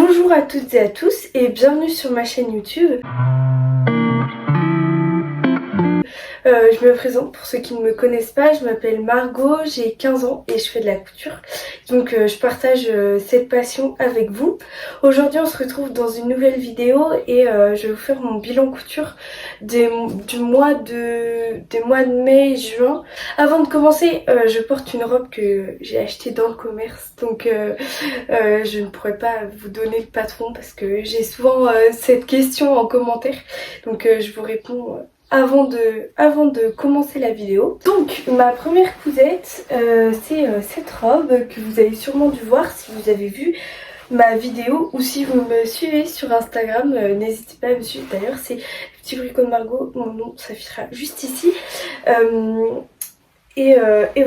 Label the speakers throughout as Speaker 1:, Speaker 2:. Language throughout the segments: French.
Speaker 1: Bonjour à toutes et à tous et bienvenue sur ma chaîne YouTube. Je me présente pour ceux qui ne me connaissent pas, je m'appelle Margot, j'ai 15 ans et je fais de la couture. Donc je partage cette passion avec vous. Aujourd'hui on se retrouve dans une nouvelle vidéo et je vais vous faire mon bilan couture des mois de mai et juin. Avant de commencer, je porte une robe que j'ai achetée dans le commerce, donc je ne pourrais pas vous donner de patron parce que j'ai souvent cette question en commentaire. Donc je vous réponds avant de commencer la vidéo. Donc ma première cousette, c'est cette robe que vous avez sûrement dû voir si vous avez vu ma vidéo ou si vous me suivez sur Instagram. N'hésitez pas à me suivre, d'ailleurs c'est Petit Bricot de Margot, mon nom s'affichera juste ici. Et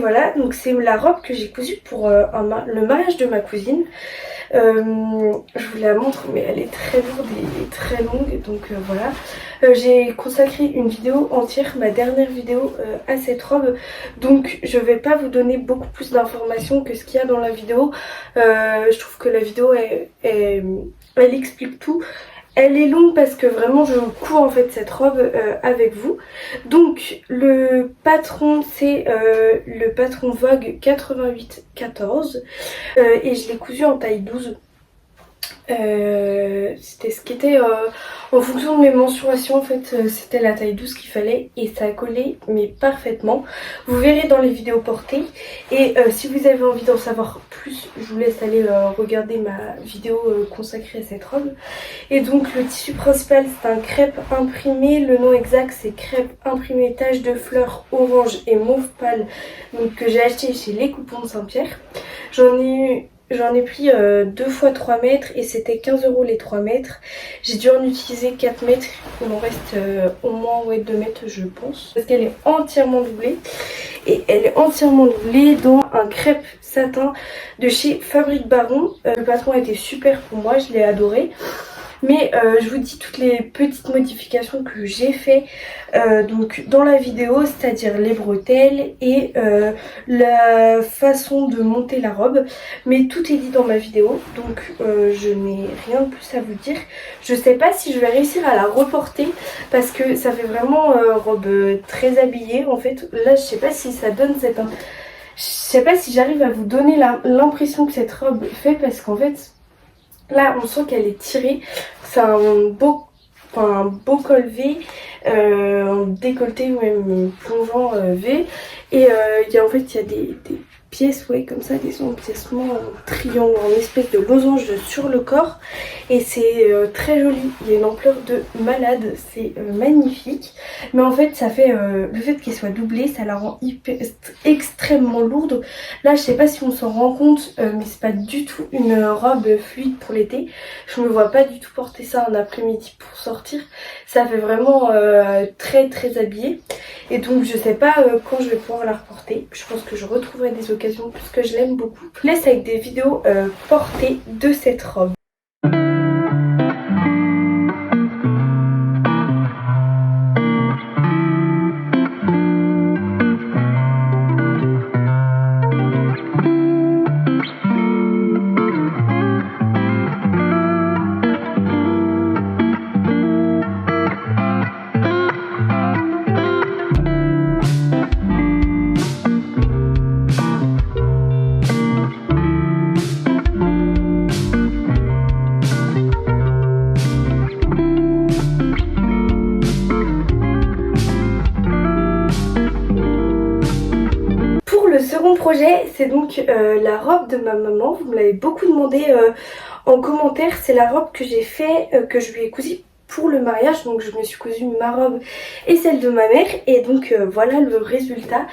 Speaker 1: voilà, donc c'est la robe que j'ai cousue pour le mariage de ma cousine. Je vous la montre, mais elle est très lourde et très longue, donc voilà. J'ai consacré une vidéo entière, ma dernière vidéo, à cette robe, donc je vais pas vous donner beaucoup plus d'informations que ce qu'il y a dans la vidéo. Je trouve que la vidéo elle explique tout. Elle est longue parce que vraiment je cours en fait cette robe avec vous. Donc le patron c'est le patron Vogue 88-14 et je l'ai cousu en taille 12. C'était ce qui était en fonction de mes mensurations, en fait c'était la taille 12 qu'il fallait et ça a collé mais parfaitement. Vous verrez dans les vidéos portées et si vous avez envie d'en savoir plus, je vous laisse aller regarder ma vidéo consacrée à cette robe. Et donc le tissu principal c'est un crêpe imprimé, le nom exact c'est crêpe imprimé tache de fleurs orange et mauve pâle, donc que j'ai acheté chez Les Coupons de Saint-Pierre. J'en ai pris 2 fois 3 mètres et c'était 15 € les 3 mètres. J'ai dû en utiliser 4 mètres, il m'en reste au moins 2 mètres je pense. Parce qu'elle est entièrement doublée. Et elle est entièrement doublée dans un crêpe satin de chez Fabrique Baron. Le patron a été super pour moi, je l'ai adoré. Mais je vous dis toutes les petites modifications que j'ai fait donc dans la vidéo, c'est-à-dire les bretelles et la façon de monter la robe. Mais tout est dit dans ma vidéo, donc je n'ai rien de plus à vous dire. Je sais pas si je vais réussir à la reporter parce que ça fait vraiment robe très habillée. En fait là je sais pas si ça donne cette... Je sais pas si j'arrive à vous donner l'impression que cette robe fait parce qu'en fait... Là on sent qu'elle est tirée, c'est un beau col V, décolleté ou même plongeant V. Et en fait il y a des pièces comme ça, des empiècements en triangle, en espèce de losange sur le corps. Et c'est très joli, il y a une ampleur de malade, c'est magnifique. Mais en fait ça fait, le fait qu'elle soit doublée, ça la rend extrêmement lourde. Là je sais pas si on s'en rend compte, mais c'est pas du tout une robe fluide pour l'été. Je me vois pas du tout porter ça en après-midi pour sortir. Ça fait vraiment très très habillé. Et donc je sais pas quand je vais pouvoir la reporter. Je pense que je retrouverai des occasions puisque je l'aime beaucoup. Je vous laisse avec des vidéos portées de cette robe. Projet, c'est donc la robe de ma maman. Vous me l'avez beaucoup demandé en commentaire. C'est la robe que j'ai fait, que je lui ai cousue pour le mariage. Donc je me suis cousu ma robe et celle de ma mère. Et donc voilà le résultat.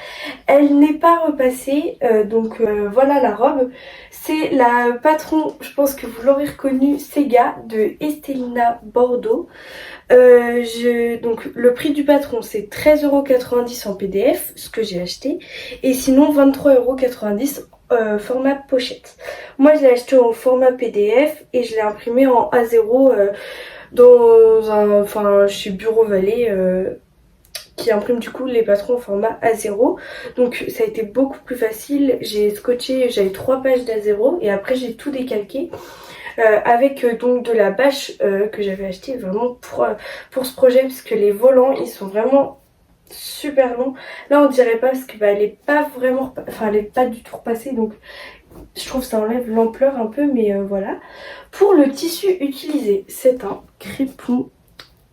Speaker 1: Elle n'est pas repassée. Donc voilà la robe. C'est la patron, je pense que vous l'aurez reconnu, Sega de Estelina Bordeaux. Donc le prix du patron c'est 13,90 € en PDF, ce que j'ai acheté, et sinon 23,90 € format pochette. Moi je l'ai acheté en format PDF et je l'ai imprimé en A0 chez Bureau Vallée qui imprime du coup les patrons en format A0. Donc ça a été beaucoup plus facile. J'ai scotché, j'avais 3 pages d'A0 et après j'ai tout décalqué. avec donc de la bâche que j'avais acheté vraiment pour ce projet, parce que les volants ils sont vraiment super longs. Là on dirait pas parce que bah, elle est pas vraiment, enfin elle est pas du tout repassée, donc je trouve que ça enlève l'ampleur un peu, mais voilà. Pour le tissu utilisé, c'est un crépon.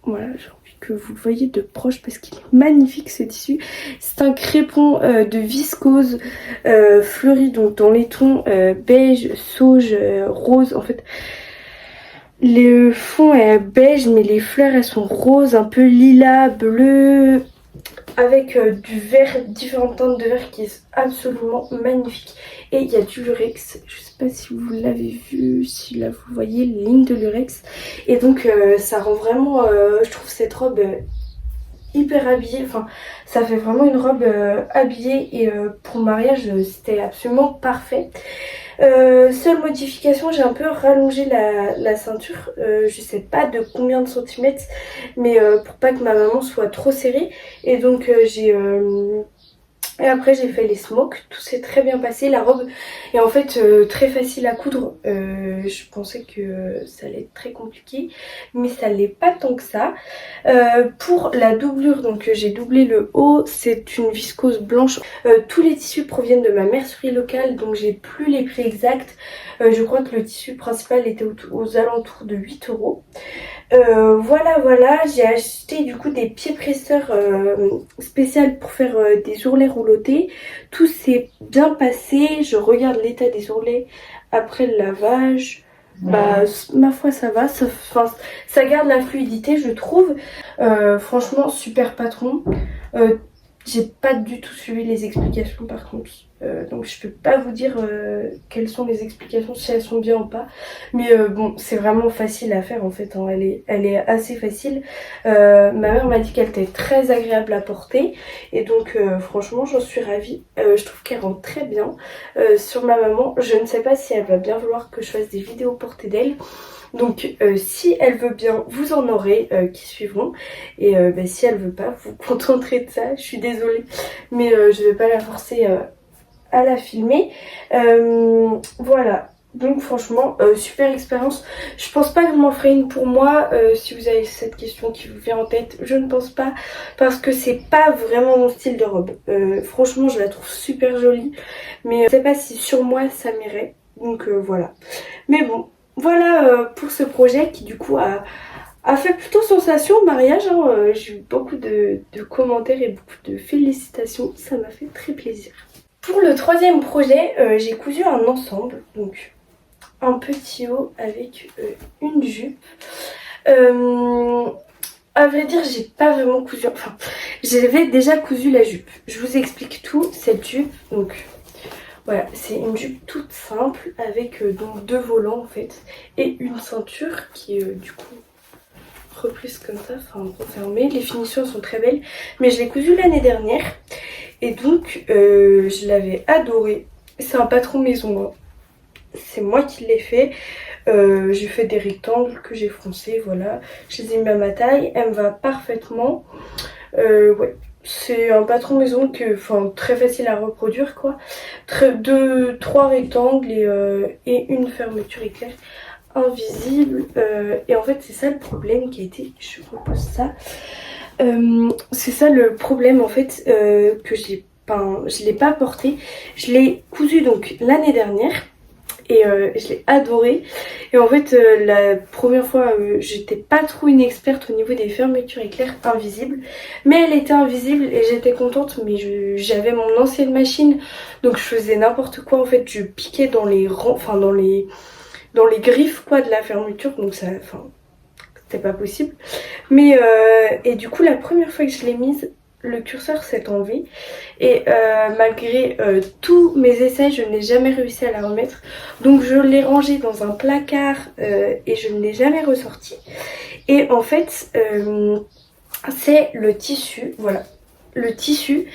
Speaker 1: Voilà, j'ai envie que vous le voyez de proche parce qu'il est magnifique ce tissu. C'est un crépon de viscose fleuri, donc dans les tons beige, sauge, rose. En fait, le fond est beige, mais les fleurs elles sont roses, un peu lilas, bleu, avec du vert, différentes teintes de vert qui est absolument magnifique. Et il y a du lurex, je sais pas si vous l'avez vu, si là vous voyez les lignes de lurex. Et donc ça rend vraiment, je trouve cette robe hyper habillée, enfin ça fait vraiment une robe habillée, et pour le mariage c'était absolument parfait. Seule modification, j'ai un peu rallongé la ceinture, je sais pas de combien de centimètres, mais pour pas que ma maman soit trop serrée. Et donc et après j'ai fait les smokes, tout s'est très bien passé. La robe est en fait très facile à coudre. Je pensais que ça allait être très compliqué, mais ça l'est pas tant que ça. Pour la doublure, donc j'ai doublé le haut, c'est une viscose blanche. Tous les tissus proviennent de ma mercerie locale, donc j'ai plus les prix exacts. Je crois que le tissu principal était aux alentours de 8 euros. Voilà, j'ai acheté du coup des pieds presseurs spéciales pour faire des ourlets roulotés. Tout s'est bien passé, je regarde l'état des ourlets après le lavage. Bah ma foi ça va, ça garde la fluidité je trouve. Franchement super patron. J'ai pas du tout suivi les explications par contre, donc je peux pas vous dire quelles sont les explications, si elles sont bien ou pas, mais bon c'est vraiment facile à faire en fait, hein. Elle est assez facile. Ma mère m'a dit qu'elle était très agréable à porter, et donc franchement j'en suis ravie. Je trouve qu'elle rentre très bien sur ma maman. Je ne sais pas si elle va bien vouloir que je fasse des vidéos portées d'elle. Donc si elle veut bien, vous en aurez qui suivront. Et bah, si elle veut pas, vous vous contenterez de ça. Je suis désolée, mais je vais pas la forcer à la filmer. Voilà. Donc franchement, super expérience. Je pense pas que je m'en ferai une pour moi. Si vous avez cette question qui vous vient en tête, je ne pense pas. Parce que c'est pas vraiment mon style de robe. Franchement, je la trouve super jolie. Mais je sais pas si sur moi ça m'irait. Donc voilà. Mais bon. Voilà pour ce projet qui du coup a fait plutôt sensation au mariage, hein. J'ai eu beaucoup de commentaires et beaucoup de félicitations, ça m'a fait très plaisir. Pour le troisième projet, j'ai cousu un ensemble, donc un petit haut avec une jupe. À vrai dire, j'ai pas vraiment cousu, enfin j'avais déjà cousu la jupe. Je vous explique tout. Cette jupe, donc voilà, c'est une jupe toute simple avec donc 2 volants en fait et une ceinture qui est du coup reprise comme ça, enfin refermée. Les finitions sont très belles, mais je l'ai cousue l'année dernière et donc je l'avais adorée. C'est un patron maison, hein. C'est moi qui l'ai fait. J'ai fait des rectangles que j'ai froncés, voilà. Je les ai mis à ma taille, elle me va parfaitement. Ouais. C'est un patron maison que, enfin, très facile à reproduire quoi. 3 rectangles et une fermeture éclair invisible. Et en fait c'est ça le problème qui a été, je repose ça. C'est ça le problème en fait, que je l'ai pas porté. Je l'ai cousu donc l'année dernière. Et je l'ai adoré. Et en fait la première fois j'étais pas trop une experte au niveau des fermetures éclairs invisibles, mais elle était invisible et j'étais contente. Mais j'avais mon ancienne machine, donc je faisais n'importe quoi en fait. Je piquais dans les rangs, enfin dans les griffes quoi de la fermeture, donc ça, enfin c'était pas possible. Mais et du coup la première fois que je l'ai mise, le curseur s'est enlevé et malgré tous mes essais je n'ai jamais réussi à la remettre, donc je l'ai rangée dans un placard et je ne l'ai jamais ressortie. Et en fait c'est le tissu, voilà, le tissu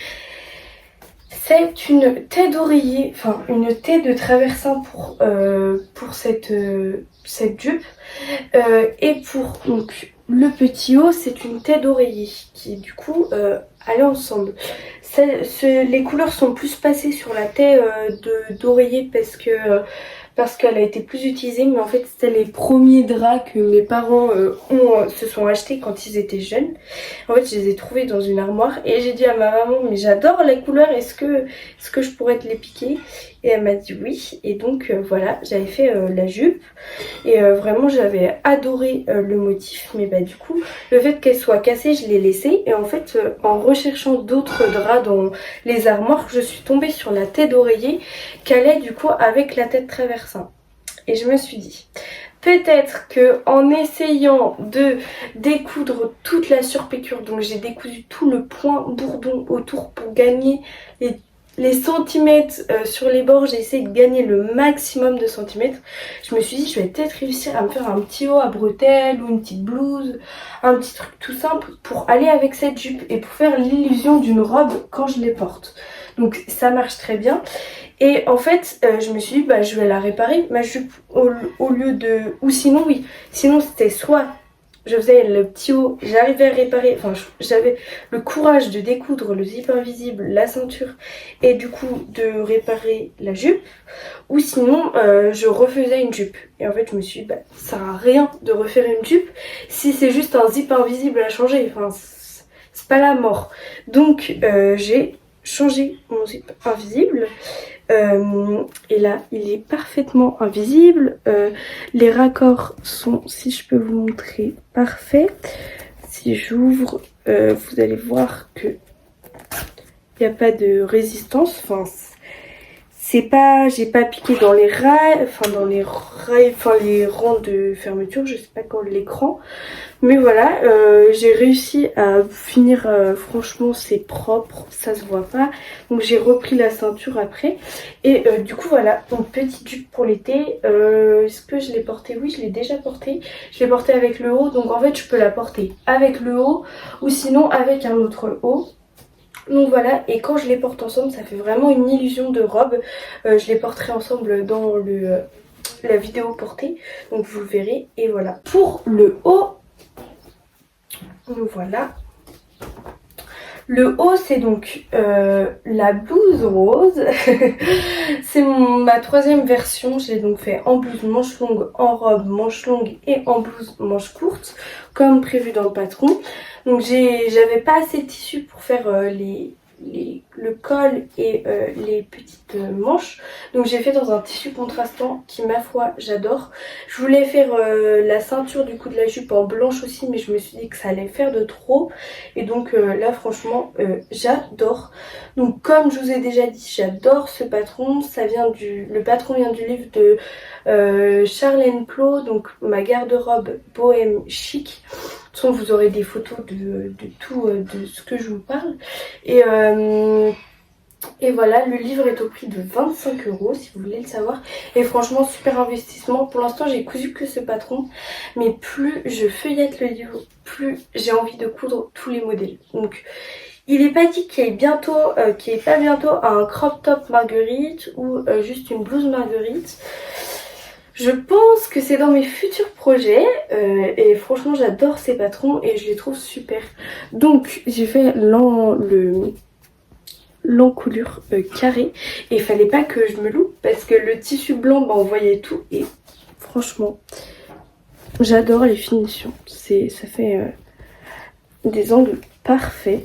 Speaker 1: c'est une taie d'oreiller, enfin une taie de traversin pour cette jupe, et pour donc le petit haut c'est une taie d'oreiller qui du coup allait ensemble. Les couleurs sont plus passées sur la taie d'oreiller parce que parce qu'elle a été plus utilisée, mais en fait c'était les premiers draps que mes parents se sont achetés quand ils étaient jeunes. En fait je les ai trouvés dans une armoire et j'ai dit à ma maman mais j'adore la couleur, est-ce que je pourrais te les piquer? Et elle m'a dit oui, et donc voilà, j'avais fait la jupe et vraiment j'avais adoré le motif, mais bah du coup le fait qu'elle soit cassée je l'ai laissée et en fait en recherchant d'autres draps dans les armoires je suis tombée sur la tête d'oreiller qui allait du coup avec la tête traversin. Et je me suis dit peut-être que en essayant de découdre toute la surpiqûre, donc j'ai décousu tout le point bourdon autour pour gagner les centimètres sur les bords, j'ai essayé de gagner le maximum de centimètres. Je me suis dit je vais peut-être réussir à me faire un petit haut à bretelles ou une petite blouse, un petit truc tout simple pour aller avec cette jupe et pour faire l'illusion d'une robe quand je les porte. Donc ça marche très bien. Et en fait je me suis dit bah je vais la réparer ma jupe au lieu de... Ou sinon oui, sinon c'était soit je faisais le petit haut, j'arrivais à réparer, enfin j'avais le courage de découdre le zip invisible, la ceinture et du coup de réparer la jupe, ou sinon je refaisais une jupe. Et en fait je me suis dit bah ça sert à rien de refaire une jupe si c'est juste un zip invisible à changer, enfin c'est pas la mort. Donc j'ai changé mon zip invisible. Et là il est parfaitement invisible, les raccords sont, si je peux vous montrer, parfaits. Si j'ouvre vous allez voir que il n'y a pas de résistance, enfin c'est pas, j'ai pas piqué dans les rails, enfin les rangs de fermeture, je sais pas quand l'écran, mais voilà, j'ai réussi à finir, franchement c'est propre, ça se voit pas, donc j'ai repris la ceinture après, et du coup voilà, donc petite jupe pour l'été. Est-ce que je l'ai portée? Oui, je l'ai déjà portée, je l'ai portée avec le haut, donc en fait je peux la porter avec le haut, ou sinon avec un autre haut. Donc voilà, et quand je les porte ensemble ça fait vraiment une illusion de robe. Je les porterai ensemble dans la vidéo portée, donc vous le verrez. Et voilà, pour le haut, donc voilà. Le haut c'est donc la blouse rose. C'est ma troisième version, je l'ai donc fait en blouse manche longue, en robe manche longue et en blouse manche courte, comme prévu dans le patron. Donc j'avais pas assez de tissu pour faire le col et les petites manches, donc j'ai fait dans un tissu contrastant qui ma foi j'adore. Je voulais faire la ceinture du coup de la jupe en blanche aussi, mais je me suis dit que ça allait faire de trop, et donc là franchement j'adore. Donc comme je vous ai déjà dit, j'adore ce patron, le patron vient du livre de Charlène Plot, donc ma garde-robe bohème chic. De toute façon, vous aurez des photos de tout de ce que je vous parle. Et voilà, le livre est au prix de 25 € si vous voulez le savoir. Et franchement, super investissement. Pour l'instant, j'ai cousu que ce patron. Mais plus je feuillette le livre, plus j'ai envie de coudre tous les modèles. Donc, il n'est pas dit qu'il y ait pas bientôt un crop top Marguerite ou juste une blouse Marguerite. Je pense que c'est dans mes futurs projets et franchement j'adore ces patrons et je les trouve super. Donc j'ai fait l'encolure carré et il fallait pas que je me loupe parce que le tissu blanc bah, on voyait tout et franchement j'adore les finitions. Ça fait des angles parfaits.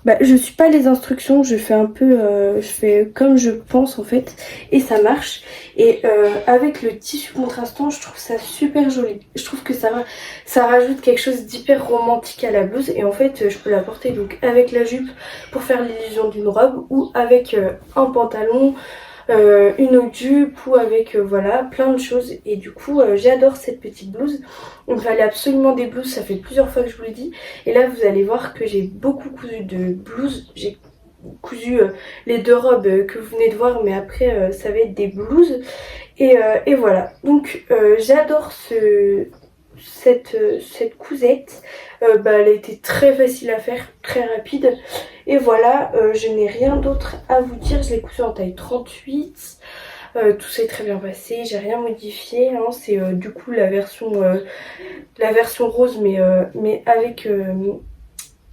Speaker 1: Bah, je suis pas les instructions, je fais un peu, je fais comme je pense en fait, et ça marche. Et avec le tissu contrastant, je trouve ça super joli. Je trouve que ça rajoute quelque chose d'hyper romantique à la blouse, et en fait, je peux la porter donc avec la jupe pour faire l'illusion d'une robe, ou avec un pantalon, une autre jupe, ou avec voilà plein de choses. Et du coup j'adore cette petite blouse. Il me fallait absolument des blouses, ça fait plusieurs fois que je vous le dis. Et là vous allez voir que j'ai beaucoup cousu de blouses. J'ai cousu les deux robes que vous venez de voir, mais après ça va être des blouses. Et voilà, donc j'adore cette cousette. Bah, elle a été très facile à faire, très rapide. Et voilà, je n'ai rien d'autre à vous dire. Je l'ai cousue en taille 38. Tout s'est très bien passé, j'ai rien modifié, hein. C'est du coup la version rose, mais avec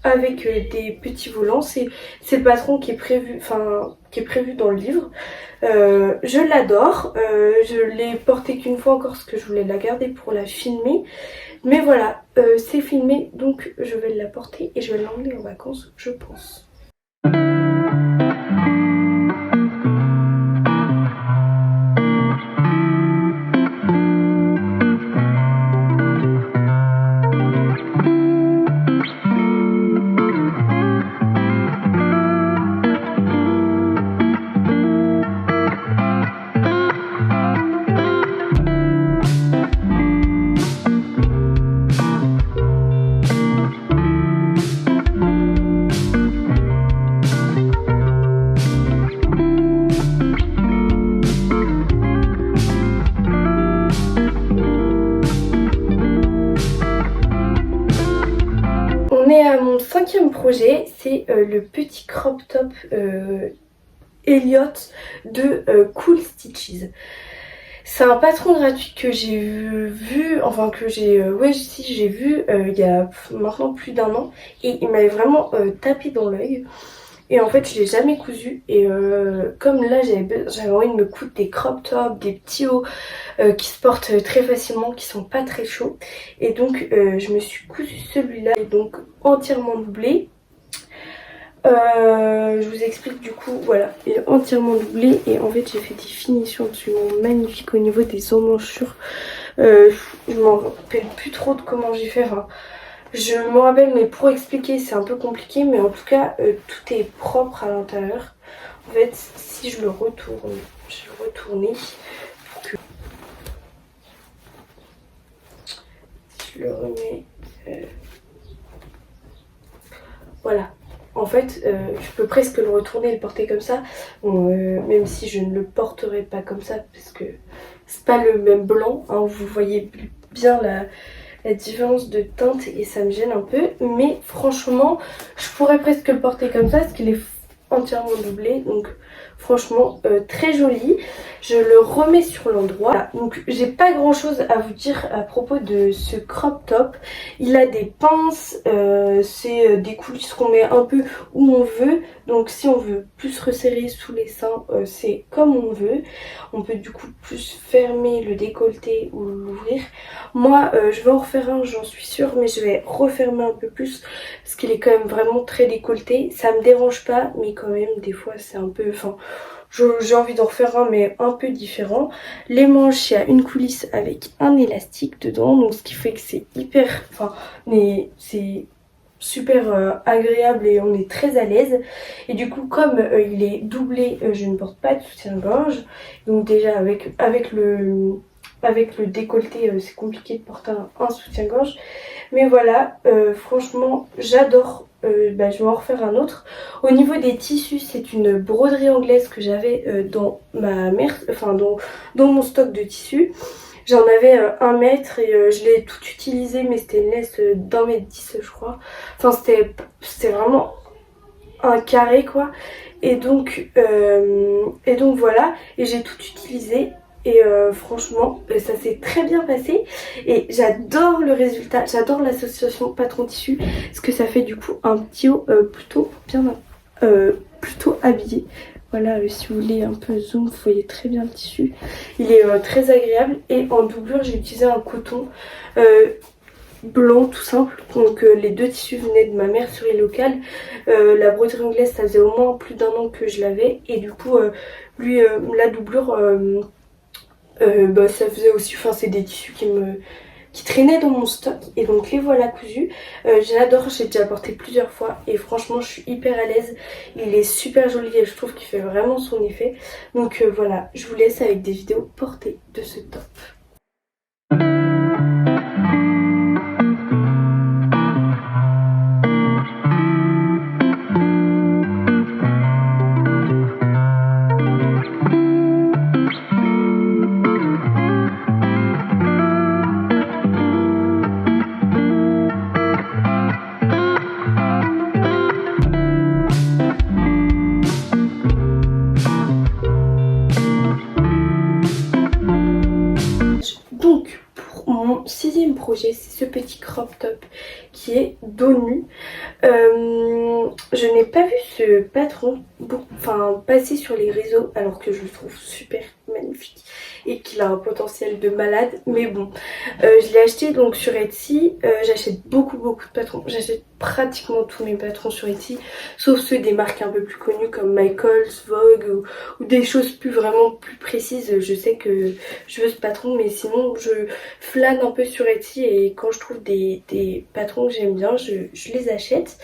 Speaker 1: des petits volants. C'est le patron qui est prévu, enfin qui est prévu dans le livre. Je l'adore, je l'ai portée qu'une fois encore parce que je voulais la garder pour la filmer. Mais voilà, c'est filmé, donc je vais la porter et je vais l'emmener en vacances, je pense. On est à mon 5e projet, c'est le petit crop top Elliot de Cool Stitches. C'est un patron gratuit que j'ai vu, enfin que j'ai, j'ai vu il y a maintenant plus d'1 an et il m'avait vraiment tapé dans l'œil. Et en fait je l'ai jamais cousu et comme là j'avais envie de me coudre des crop tops, des petits hauts qui se portent très facilement, qui sont pas très chauds. Et donc je me suis cousu celui-là, et donc entièrement doublé. Je vous explique du coup, voilà, il est entièrement doublé et en fait j'ai fait des finitions absolument magnifiques au niveau des emmanchures. Je m'en rappelle plus trop de comment j'ai fait, enfin, je me rappelle, mais pour expliquer c'est un peu compliqué, mais en tout cas tout est propre à l'intérieur. En fait si je le retourne, je vais le retourner pour que si je le remets, voilà. En fait, je peux presque le retourner et le porter comme ça, bon, même si je ne le porterai pas comme ça parce que c'est pas le même blanc, hein, vous voyez bien la différence de teinte et ça me gêne un peu, mais franchement je pourrais presque le porter comme ça parce qu'il est entièrement doublé, donc franchement très joli. Je le remets sur l'endroit. Voilà. Donc j'ai pas grand chose à vous dire à propos de ce crop top. Il a des pinces, c'est des coulisses qu'on met un peu où on veut, donc si on veut plus resserrer sous les seins, c'est comme on veut. On peut du coup plus fermer le décolleté ou l'ouvrir. Moi je vais en refaire un, j'en suis sûre, mais je vais refermer un peu plus parce qu'il est quand même vraiment très décolleté. Ça me dérange pas, mais quand même des fois c'est un peu, enfin j'ai envie d'en refaire un mais un peu différent. Les manches, il y a une coulisse avec un élastique dedans, donc ce qui fait que c'est hyper, enfin mais c'est super agréable et on est très à l'aise. Et du coup comme il est doublé, je ne porte pas de soutien-gorge, donc déjà avec le décolleté c'est compliqué de porter un soutien-gorge. Mais voilà, franchement j'adore, je vais en refaire un autre. Au niveau des tissus, c'est une broderie anglaise que j'avais dans dans mon stock de tissus. J'en avais 1 mètre et je l'ai tout utilisé, mais c'était une laisse d'1,10 m je crois. Enfin c'était vraiment un carré quoi. Et donc voilà, et j'ai tout utilisé. Et franchement ça s'est très bien passé et j'adore le résultat, j'adore l'association patron tissu parce que ça fait du coup un petit haut plutôt bien, plutôt habillé. Voilà, si vous voulez un peu zoom, vous voyez très bien le tissu, il est très agréable. Et en doublure j'ai utilisé un coton blanc tout simple, donc les 2 tissus venaient de ma mercerie locale. La broderie anglaise ça faisait au moins plus d'1 an que je l'avais et du coup lui la doublure ça faisait aussi, enfin c'est des tissus qui traînaient dans mon stock et donc les voilà cousus. J'adore, j'ai déjà porté plusieurs fois et franchement je suis hyper à l'aise. Il est super joli et je trouve qu'il fait vraiment son effet. Donc voilà, je vous laisse avec des vidéos portées de ce top. mon 6e projet, c'est ce petit crop top qui est dos nu. Je n'ai pas vu ce patron passer sur les réseaux alors que je le trouve super magnifique et qu'il a un potentiel de malade, mais bon, je l'ai acheté donc sur Etsy. J'achète beaucoup de patrons, j'achète pratiquement tous mes patrons sur Etsy, sauf ceux des marques un peu plus connues comme Michaels, Vogue ou des choses vraiment plus précises. Je sais que je veux ce patron, mais sinon je flâne un peu sur Etsy et quand je trouve des patrons que j'aime bien, je les achète.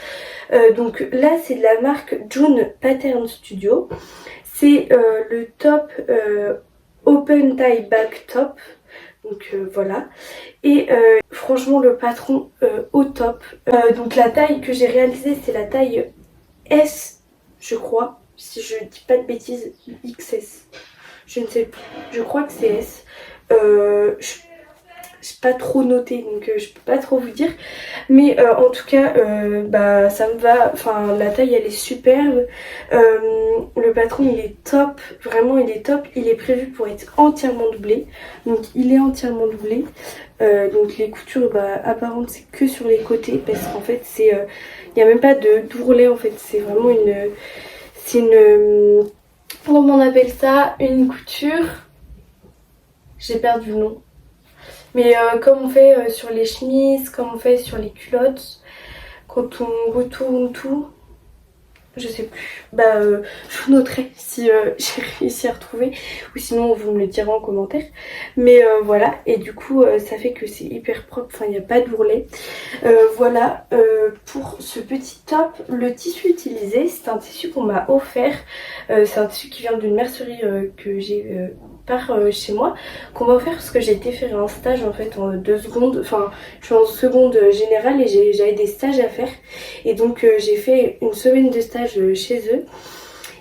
Speaker 1: Donc là c'est de la marque June Pattern Studio. C'est le top Open Tie Back Top. Donc voilà. Et franchement le patron au top. Donc la taille que j'ai réalisée c'est la taille S, je crois. Si je dis pas de bêtises, XS. Je ne sais plus. Je crois que c'est S. Je pas trop noté donc je peux pas trop vous dire, mais en tout cas ça me va, enfin la taille elle est superbe. Le patron il est top, vraiment il est top. Il est prévu pour être entièrement doublé, donc il est entièrement doublé. Donc les coutures apparentes c'est que sur les côtés, parce qu'en fait c'est il n'y a même pas de d'ourlet en fait, c'est vraiment une comment on appelle ça, une couture, j'ai perdu le nom. Mais comme on fait sur les chemises, comme on fait sur les culottes, quand on retourne tout, je sais plus. Je vous noterai si j'ai réussi à retrouver, ou sinon vous me le direz en commentaire. Mais voilà, et du coup ça fait que c'est hyper propre, enfin il n'y a pas d'ourlet. Voilà pour ce petit top. Le tissu utilisé, c'est un tissu qu'on m'a offert. C'est un tissu qui vient d'une mercerie que j'ai par chez moi, qu'on m'a offert parce que j'ai été faire un stage en fait en 2 secondes, enfin je suis en seconde générale et j'avais des stages à faire, et donc j'ai fait une semaine de stage chez eux,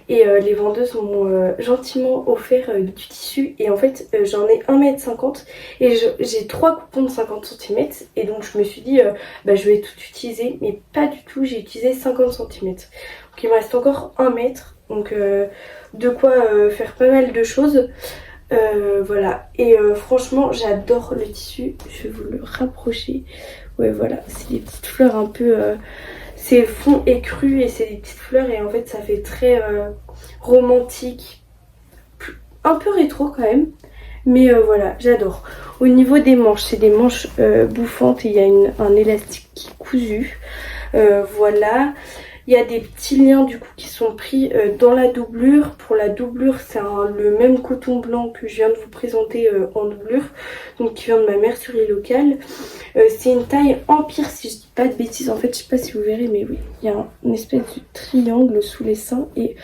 Speaker 1: et les vendeuses m'ont gentiment offert du tissu, et en fait j'en ai 1,50 m et j'ai 3 coupons de 50 cm, et donc je me suis dit je vais tout utiliser, mais pas du tout, j'ai utilisé 50 cm, donc il me reste encore 1 mètre, donc de quoi faire pas mal de choses. Voilà, et franchement j'adore le tissu. Je vais vous le rapprocher. Ouais voilà, c'est des petites fleurs un peu c'est fond et cru, et c'est des petites fleurs, et en fait ça fait très romantique, un peu rétro quand même, mais voilà, j'adore. Au niveau des manches, c'est des manches bouffantes, et il y a un élastique qui est cousu. Voilà. Il y a des petits liens du coup qui sont pris dans la doublure. Pour la doublure, c'est le même coton blanc que je viens de vous présenter en doublure, donc qui vient de ma mercerie locale. C'est une taille Empire si je dis pas de bêtises. En fait je sais pas si vous verrez, mais oui, il y a une espèce de triangle sous les seins, et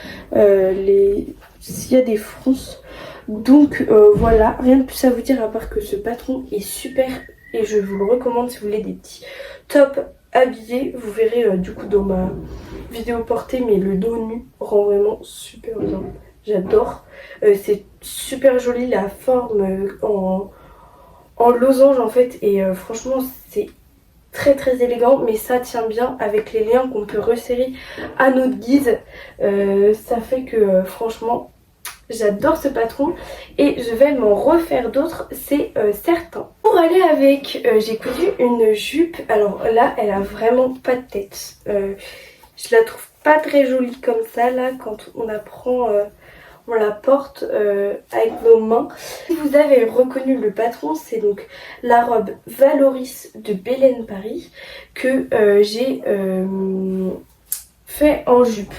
Speaker 1: s'il y a des fronces. Donc voilà, rien de plus à vous dire à part que ce patron est super, et je vous le recommande si vous voulez des petits tops habillés. Vous verrez du coup dans ma vidéo portée, mais le dos nu rend vraiment super bien. J'adore. C'est super joli, la forme en losange en fait, et franchement c'est très élégant, mais ça tient bien avec les liens qu'on peut resserrer à notre guise. Ça fait que franchement j'adore ce patron, et je vais m'en refaire d'autres, c'est certain. Pour aller avec, j'ai cousu une jupe. Alors là, elle a vraiment pas de tête. Je la trouve pas très jolie comme ça, là, quand on la prend, on la porte avec nos mains. Si vous avez reconnu le patron, c'est donc la robe Valoris de Belen Paris que j'ai fait en jupe.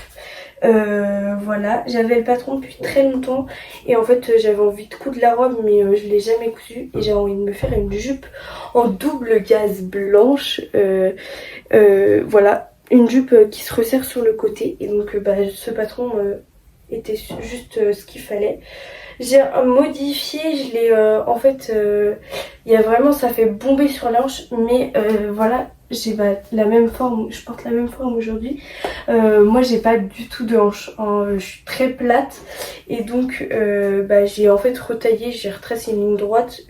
Speaker 1: Voilà, j'avais le patron depuis très longtemps, et en fait j'avais envie de coudre la robe, mais je l'ai jamais cousu, et j'ai envie de me faire une jupe en double gaze blanche. Voilà, une jupe qui se resserre sur le côté, et donc ce patron était juste ce qu'il fallait. J'ai modifié, je l'ai en fait il y a vraiment, ça fait bomber sur la hanche, mais voilà, j'ai la même forme, je porte la même forme aujourd'hui. Moi j'ai pas du tout de hanche, hein, je suis très plate, et donc j'ai en fait retaillé, j'ai retracé une ligne droite,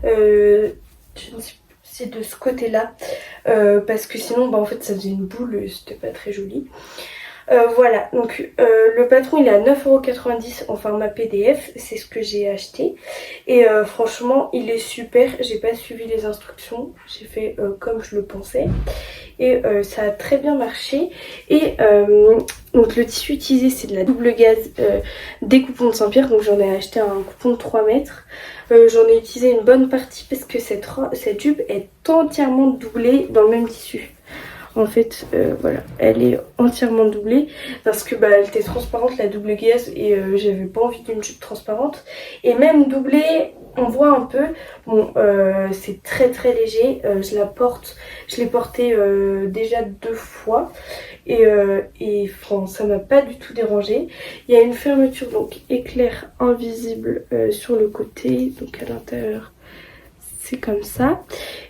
Speaker 1: je ne sais, c'est de ce côté là, parce que sinon en fait ça faisait une boule, c'était pas très joli. Voilà, donc le patron il est à 9,90€ en format PDF, c'est ce que j'ai acheté. Et franchement il est super, j'ai pas suivi les instructions, j'ai fait comme je le pensais. Et ça a très bien marché. Et donc le tissu utilisé c'est de la double gaze des coupons de Saint-Pierre, donc j'en ai acheté un coupon de 3 mètres. J'en ai utilisé une bonne partie parce que cette jupe est entièrement doublée dans le même tissu. En fait, voilà, elle est entièrement doublée parce que bah, elle était transparente, la double gaze, et j'avais pas envie d'une jupe transparente. Et même doublée, on voit un peu. Bon, c'est très très léger. Je l'ai porté déjà 2 fois et enfin, ça m'a pas du tout dérangé. Il y a une fermeture donc éclair invisible sur le côté, donc à l'intérieur. C'est comme ça.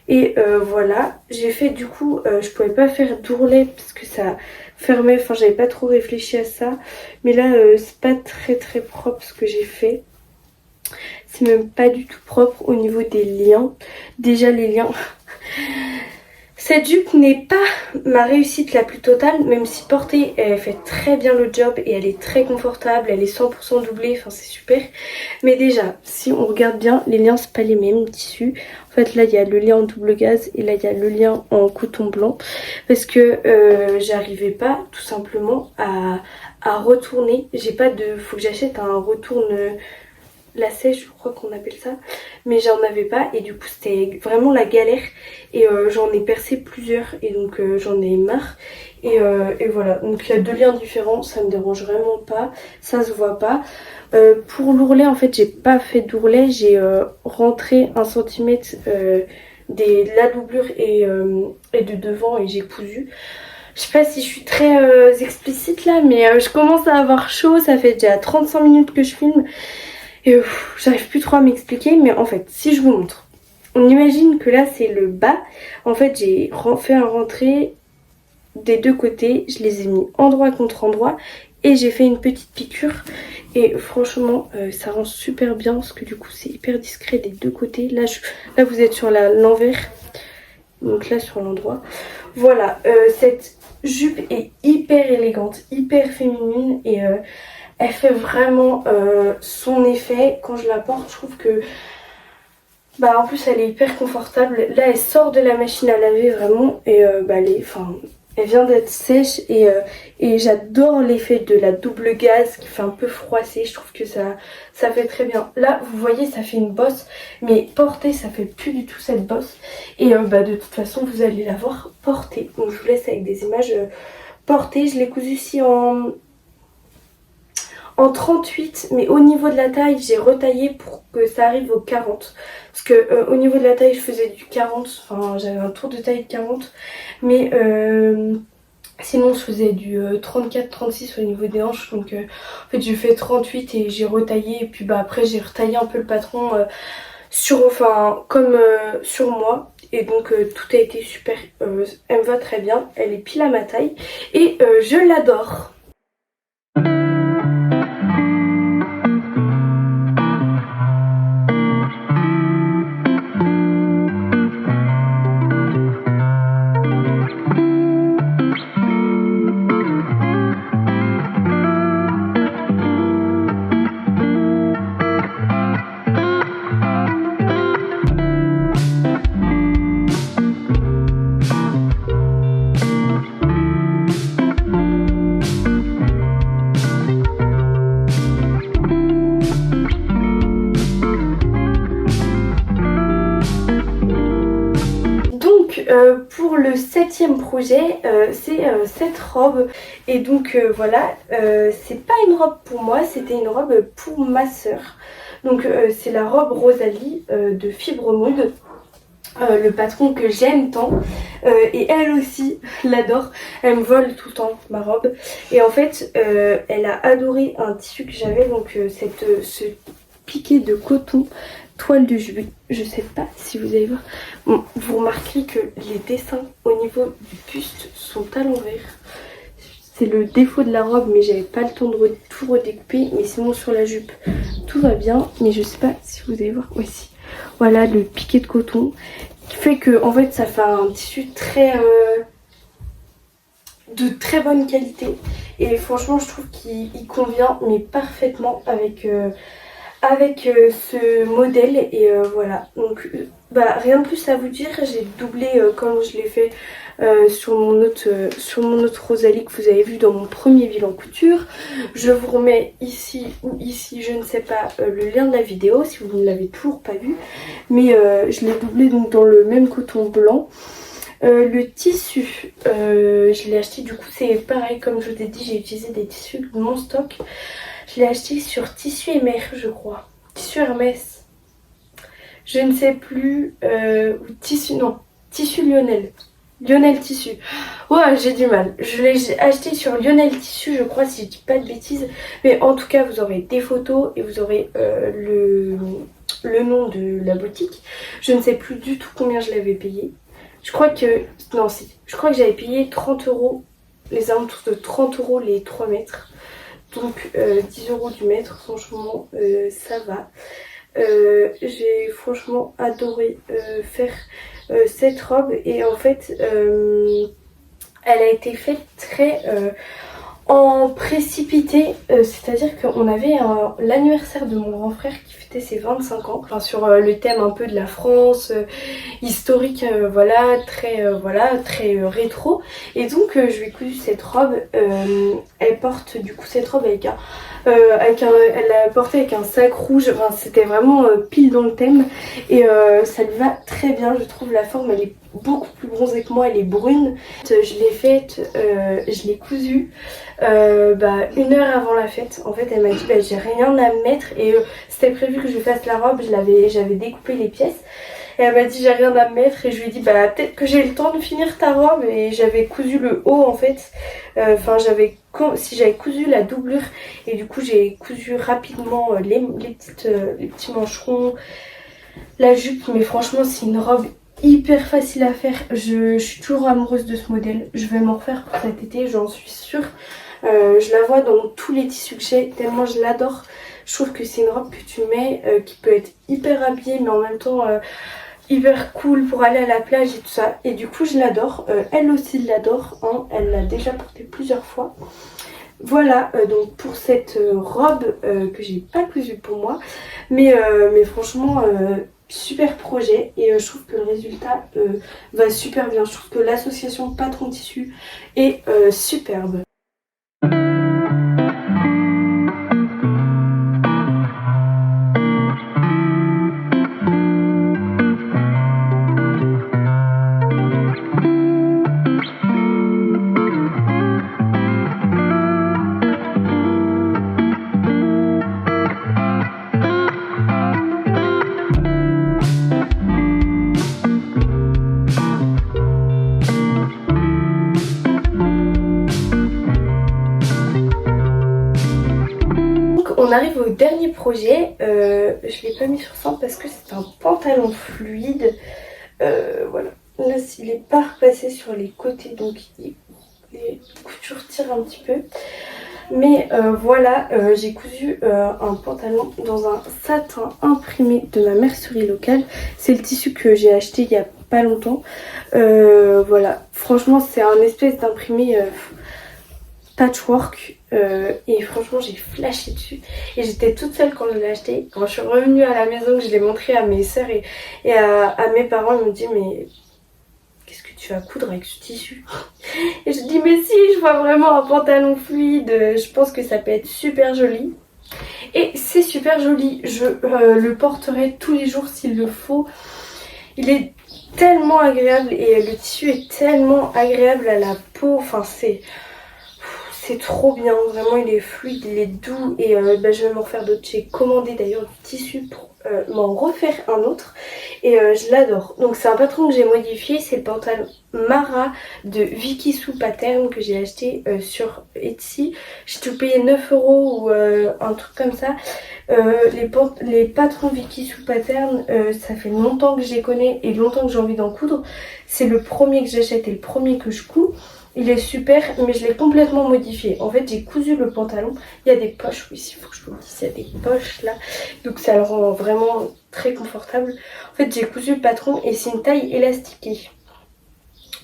Speaker 1: Et voilà, j'ai fait du coup, je pouvais pas faire d'ourlet parce que ça fermait, enfin j'avais pas trop réfléchi à ça. Mais là, c'est pas très très propre ce que j'ai fait. C'est même pas du tout propre au niveau des liens. Déjà les liens... Cette jupe n'est pas ma réussite la plus totale, même si portée, elle fait très bien le job et elle est très confortable, elle est 100% doublée, enfin c'est super. Mais déjà, si on regarde bien, les liens c'est pas les mêmes tissus. En fait là il y a le lien en double gaze et là il y a le lien en coton blanc. Parce que j'arrivais pas tout simplement à retourner. J'ai pas de... Faut que j'achète un retourne... lacet, je crois qu'on appelle ça, mais j'en avais pas et du coup c'était vraiment la galère et j'en ai percé plusieurs et donc j'en ai marre et voilà, donc il y a 2 liens différents, ça me dérange vraiment pas, ça se voit pas. Pour l'ourlet en fait j'ai pas fait d'ourlet, j'ai rentré 1 cm de la doublure et de devant et j'ai cousu. Je sais pas si je suis très explicite là, mais je commence à avoir chaud, ça fait déjà 35 minutes que je filme. Et j'arrive plus trop à m'expliquer, mais en fait, si je vous montre, on imagine que là c'est le bas. En fait, j'ai fait un rentré des 2 côtés, je les ai mis endroit contre endroit et j'ai fait une petite piqûre. Et franchement, ça rend super bien parce que du coup, c'est hyper discret des 2 côtés. Là vous êtes sur l'envers, donc là sur l'endroit. Voilà, cette jupe est hyper élégante, hyper féminine et... elle fait vraiment son effet quand je la porte. Je trouve que bah en plus elle est hyper confortable. Là elle sort de la machine à laver vraiment et bah elle vient d'être sèche et j'adore l'effet de la double gaze qui fait un peu froisser. Je trouve que ça fait très bien. Là vous voyez ça fait une bosse, mais portée ça fait plus du tout cette bosse. Et bah de toute façon vous allez la voir portée. Donc je vous laisse avec des images portées. Je l'ai cousue ici en 38, mais au niveau de la taille j'ai retaillé pour que ça arrive au 40 parce que au niveau de la taille je faisais du 40, enfin j'avais un tour de taille de 40, mais sinon je faisais du 34-36 au niveau des hanches, donc en fait j'ai fait 38 et j'ai retaillé et puis bah après j'ai retaillé un peu le patron comme sur moi et donc tout a été super, elle me va très bien, elle est pile à ma taille et je l'adore. Pour le 7e projet, c'est cette robe et donc voilà, c'est pas une robe pour moi, c'était une robe pour ma soeur. Donc c'est la robe Rosalie de Fibre Mood, le patron que j'aime tant, et elle aussi l'adore, elle me vole tout le temps ma robe et en fait elle a adoré un tissu que j'avais, donc ce piqué de coton toile de juillet, je sais pas si vous allez voir. Bon, vous remarquerez que les dessins au niveau du buste sont à l'envers. C'est le défaut de la robe, mais j'avais pas le temps de tout redécouper. Mais sinon sur la jupe tout va bien, mais je sais pas si vous allez voir. Ouais, si. Voilà le piqué de coton qui fait que en fait ça fait un tissu de très bonne qualité et franchement je trouve qu'il convient mais parfaitement avec ce modèle et voilà. Donc bah, rien de plus à vous dire, j'ai doublé comme je l'ai fait sur mon autre Rosalie que vous avez vu dans mon premier bilan couture. Je vous remets ici ou ici, je ne sais pas, le lien de la vidéo si vous ne l'avez toujours pas vu, mais je l'ai doublé donc dans le même coton blanc. Le tissu, je l'ai acheté, du coup c'est pareil comme je vous ai dit, j'ai utilisé des tissus de mon stock. Je l'ai acheté sur Tissu Hermès, je crois. Tissu Hermès. Je ne sais plus. Ou tissu, non. Tissu Lionel. Lionel Tissu. Ouais, j'ai du mal. Je l'ai acheté sur Lionel Tissu, je crois, si je dis pas de bêtises. Mais en tout cas, vous aurez des photos et vous aurez le nom de la boutique. Je ne sais plus du tout combien je l'avais payé. Je crois que... Non, si. Je crois que j'avais payé 30 €. Les alentours de 30 € les 3 mètres. Donc 10 € du mètre, franchement ça va. J'ai franchement adoré faire cette robe et en fait elle a été faite très en précipité, c'est-à-dire qu'on avait l'anniversaire de mon grand frère qui fêtait ses 25 ans, enfin sur le thème un peu de la France, historique, voilà, très rétro. Et donc je lui ai cousu cette robe, elle porte du coup cette robe avec elle l'a portée avec un sac rouge, enfin, c'était vraiment pile dans le thème et ça lui va très bien, je trouve. La forme elle est beaucoup plus bronzée que moi, elle est brune. Je l'ai faite, je l'ai cousue 1 heure avant la fête. En fait elle m'a dit bah, j'ai rien à mettre et c'était prévu que je fasse la robe, j'avais découpé les pièces. Et elle m'a dit j'ai rien à mettre et je lui ai dit bah peut-être que j'ai le temps de finir ta robe et j'avais cousu le haut en fait. Enfin si j'avais cousu la doublure et du coup j'ai cousu rapidement les petits mancherons, la jupe, mais franchement c'est une robe hyper facile à faire. Je suis toujours amoureuse de ce modèle, je vais m'en refaire pour cet été, j'en suis sûre. Je la vois dans tous les tissus que j'ai tellement je l'adore. Je trouve que c'est une robe que tu mets qui peut être hyper habillée mais en même temps hyper cool pour aller à la plage et tout ça. Et du coup je l'adore, elle aussi l'adore, hein. Elle l'a déjà portée plusieurs fois. Voilà donc pour cette robe que j'ai pas cousue pour moi. Mais franchement super projet et je trouve que le résultat va super bien. Je trouve que l'association patron tissu est superbe. On arrive au dernier projet, je l'ai pas mis sur ça parce que c'est un pantalon fluide, voilà, là il est pas repassé sur les côtés donc les coutures tirent un petit peu, mais voilà, j'ai cousu un pantalon dans un satin imprimé de ma mercerie locale. C'est le tissu que j'ai acheté il y a pas longtemps, voilà, franchement c'est un espèce d'imprimé patchwork et franchement j'ai flashé dessus et j'étais toute seule quand je l'ai acheté. Quand je suis revenue à la maison, que je l'ai montré à mes soeurs et à mes parents, ils me disent mais qu'est-ce que tu vas coudre avec ce tissu? Et je dis mais si, je vois vraiment un pantalon fluide, je pense que ça peut être super joli. Et c'est super joli, je le porterai tous les jours s'il le faut. Il est tellement agréable et le tissu est tellement agréable à la peau, enfin c'est trop bien, vraiment il est fluide, il est doux et je vais m'en refaire d'autres. J'ai commandé d'ailleurs du tissu pour m'en refaire un autre et je l'adore. Donc c'est un patron que j'ai modifié, c'est le pantalon Mara de Vicky Sue Pattern que j'ai acheté sur Etsy. J'ai tout payé 9 € ou un truc comme ça. Les patrons Vicky Sue Pattern, ça fait longtemps que je les connais et longtemps que j'ai envie d'en coudre. C'est le premier que j'achète et le premier que je couds. Il est super, mais je l'ai complètement modifié. En fait, j'ai cousu le pantalon. Il y a des poches, oui, il faut que je vous le dise, il y a des poches là. Donc ça le rend vraiment très confortable. En fait, j'ai cousu le patron et c'est une taille élastiquée.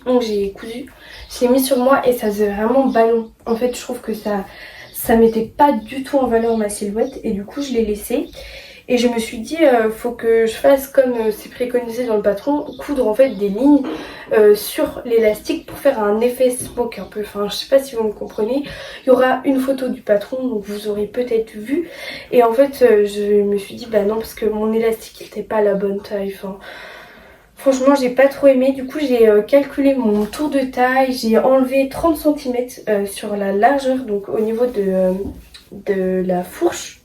Speaker 1: Donc j'ai cousu, je l'ai mis sur moi et ça faisait vraiment ballon. En fait je trouve que ça mettait pas du tout en valeur ma silhouette et du coup je l'ai laissé. Et je me suis dit, faut que je fasse comme c'est préconisé dans le patron, coudre en fait des lignes sur l'élastique pour faire un effet smoke un peu. Enfin, je sais pas si vous me comprenez. Il y aura une photo du patron, donc vous aurez peut-être vu. Et en fait, je me suis dit, bah non, parce que mon élastique n'était pas à la bonne taille. Enfin, franchement, j'ai pas trop aimé. Du coup, j'ai calculé mon tour de taille. J'ai enlevé 30 cm sur la largeur, donc au niveau de la fourche.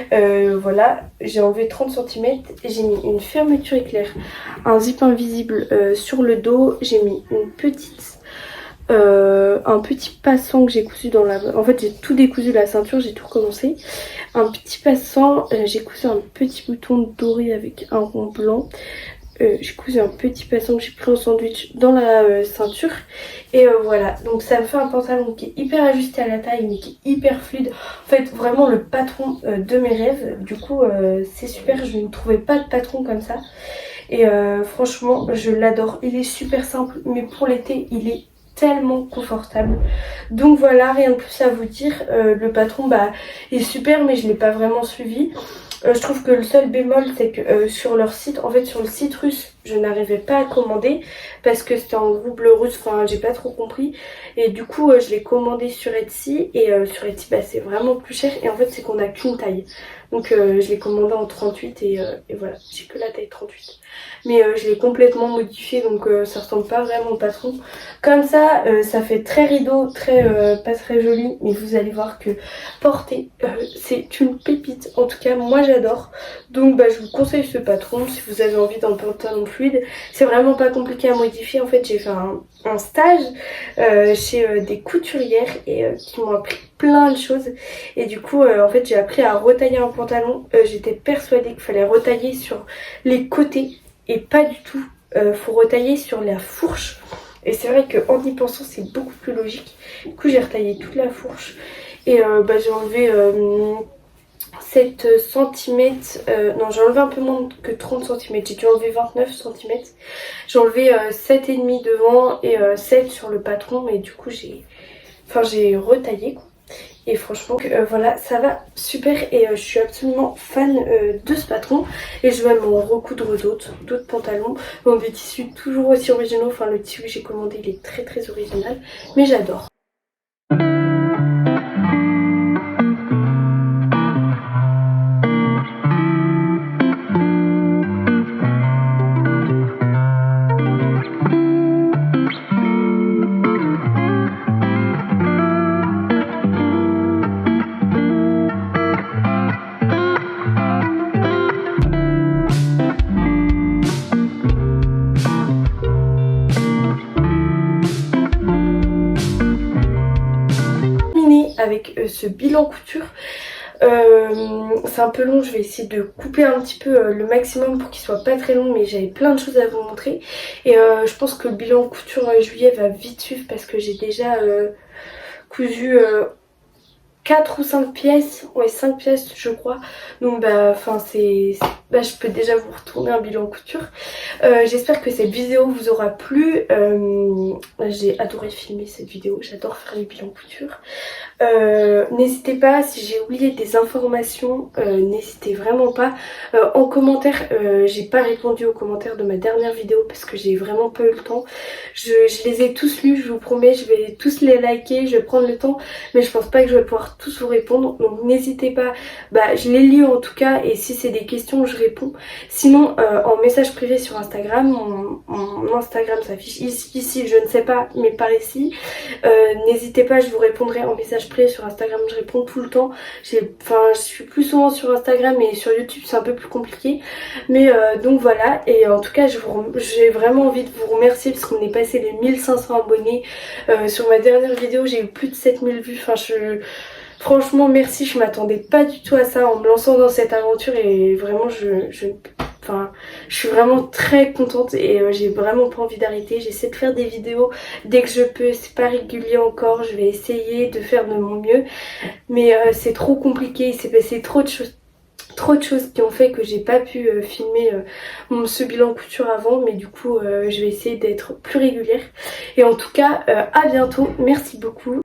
Speaker 1: Voilà, j'ai enlevé 30 cm, j'ai mis une fermeture éclair, un zip invisible sur le dos, j'ai mis une petite, un petit passant que j'ai cousu dans la... En fait j'ai tout décousu la ceinture, j'ai tout recommencé. Un petit passant, j'ai cousu un petit bouton doré avec un rond blanc. J'ai cousu un petit passant que j'ai pris en sandwich dans la ceinture et voilà, donc ça me fait un pantalon qui est hyper ajusté à la taille mais qui est hyper fluide, en fait vraiment le patron de mes rêves. Du coup c'est super, je ne trouvais pas de patron comme ça et franchement je l'adore, il est super simple mais pour l'été il est tellement confortable. Donc voilà, rien de plus à vous dire. Le patron bah est super mais je l'ai pas vraiment suivi. Je trouve que le seul bémol c'est que sur leur site, en fait sur le site russe, je n'arrivais pas à commander parce que c'était en rouble russe, enfin j'ai pas trop compris. Et du coup je l'ai commandé sur Etsy et sur Etsy bah, c'est vraiment plus cher et en fait c'est qu'on a qu'une taille. Donc je l'ai commandé en 38 et voilà, j'ai que la taille 38. Mais je l'ai complètement modifié donc ça ressemble pas vraiment au patron. Comme ça, ça fait très rideau, très pas très joli, mais vous allez voir que porter c'est une pépite. En tout cas moi j'adore. Donc bah, je vous conseille ce patron si vous avez envie d'un pantalon fluide. C'est vraiment pas compliqué à modifier. En fait j'ai fait un stage chez des couturières et qui m'ont appris plein de choses. Et du coup en fait j'ai appris à retailler un pantalon. J'étais persuadée qu'il fallait retailler sur les côtés et pas du tout. Faut retailler sur la fourche. Et c'est vrai qu'en y pensant c'est beaucoup plus logique. Du coup j'ai retaillé toute la fourche. Et bah, j'ai enlevé 7 cm, non j'ai enlevé un peu moins que 30 cm, j'ai dû enlever 29 cm. J'ai enlevé 7,5 devant et 7 sur le patron et du coup j'ai retaillé quoi. Et franchement voilà, ça va super et je suis absolument fan de ce patron et je vais m'en recoudre d'autres pantalons dans des tissus toujours aussi originaux. Enfin le tissu que j'ai commandé il est très très original mais j'adore. Avec ce bilan couture, c'est un peu long, je vais essayer de couper un petit peu le maximum pour qu'il soit pas très long, mais j'avais plein de choses à vous montrer et je pense que le bilan couture juillet va vite suivre parce que j'ai déjà cousu 4 ou 5 pièces, ouais 5 pièces je crois, donc bah enfin bah, je peux déjà vous retourner un bilan couture. J'espère que cette vidéo vous aura plu, j'ai adoré filmer cette vidéo, j'adore faire les bilans couture. N'hésitez pas, si j'ai oublié des informations, n'hésitez vraiment pas. En commentaire, j'ai pas répondu aux commentaires de ma dernière vidéo parce que j'ai vraiment pas eu le temps. Je les ai tous lus, je vous promets, je vais tous les liker, je vais prendre le temps, mais je pense pas que je vais pouvoir tous vous répondre. Donc n'hésitez pas, bah je les lis en tout cas et si c'est des questions je réponds. Sinon en message privé sur Instagram, mon Instagram s'affiche ici, je ne sais pas, mais par ici. N'hésitez pas, je vous répondrai en message privé sur Instagram, je réponds tout le temps. Je suis plus souvent sur Instagram et sur YouTube c'est un peu plus compliqué. Mais donc voilà, et en tout cas j'ai vraiment envie de vous remercier parce qu'on est passé les 1500 abonnés. Sur ma dernière vidéo j'ai eu plus de 7000 vues, enfin franchement merci, je m'attendais pas du tout à ça en me lançant dans cette aventure et vraiment je suis vraiment très contente et j'ai vraiment pas envie d'arrêter. J'essaie de faire des vidéos dès que je peux, c'est pas régulier encore, je vais essayer de faire de mon mieux mais c'est trop compliqué, il s'est passé trop de choses trop de choses qui ont fait que j'ai pas pu filmer ce bilan couture avant, mais du coup je vais essayer d'être plus régulière. Et en tout cas à bientôt, merci beaucoup.